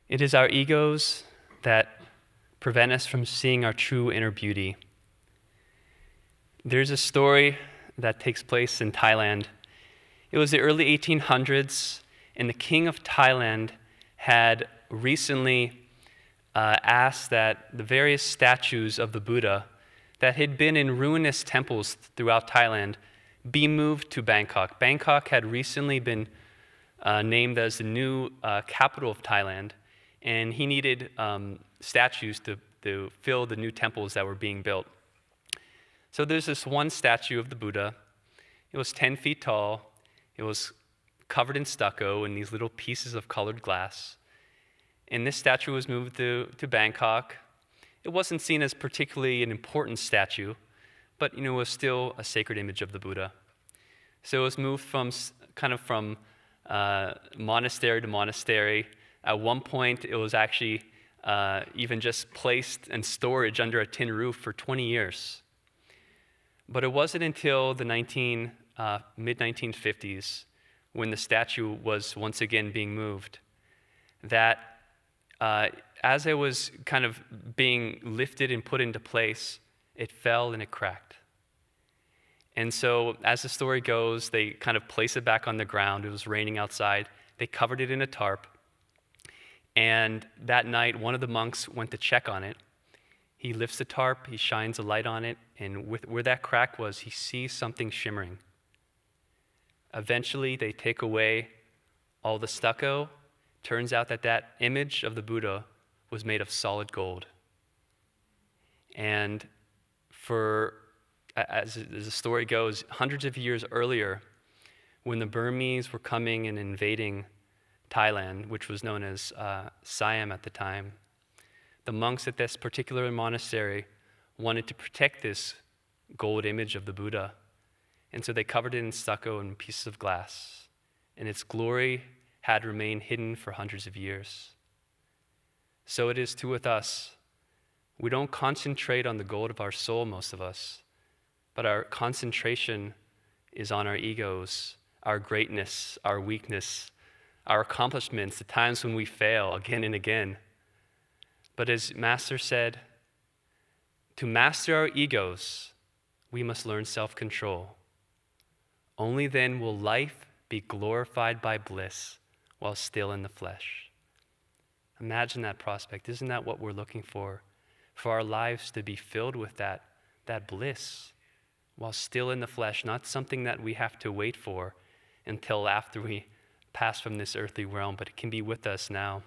It is our egos that prevent us from seeing our true inner beauty. There's a story that takes place in Thailand. It was the early 1800s, and the king of Thailand had recently asked that the various statues of the Buddha that had been in ruinous temples throughout Thailand be moved to Bangkok. Bangkok had recently been named as the new capital of Thailand, and he needed statues to fill the new temples that were being built. So there's this one statue of the Buddha. It was 10 feet tall. It was covered in stucco and these little pieces of colored glass. And this statue was moved to Bangkok. It wasn't seen as particularly an important statue, but it was still a sacred image of the Buddha. So it was moved from monastery to monastery. At one point, it was actually even just placed in storage under a tin roof for 20 years. But it wasn't until the mid-1950s, when the statue was once again being moved, that as it was kind of being lifted and put into place, it fell and it cracked. And so, as the story goes, they kind of place it back on the ground. It was raining outside. They covered it in a tarp. And that night, one of the monks went to check on it. He lifts the tarp, he shines a light on it, and where that crack was, he sees something shimmering. Eventually, they take away all the stucco. Turns out that image of the Buddha was made of solid gold. And as the story goes, hundreds of years earlier, when the Burmese were coming and invading Thailand, which was known as Siam at the time, the monks at this particular monastery wanted to protect this gold image of the Buddha. And so they covered it in stucco and pieces of glass. And its glory had remained hidden for hundreds of years. So it is too with us. We don't concentrate on the gold of our soul, most of us, but our concentration is on our egos, our greatness, our weakness, our accomplishments, the times when we fail again and again. But as Master said, to master our egos, we must learn self-control. Only then will life be glorified by bliss while still in the flesh. Imagine that prospect. Isn't that what we're looking for? For our lives to be filled with that bliss while still in the flesh, not something that we have to wait for until after we pass from this earthly realm, but it can be with us now.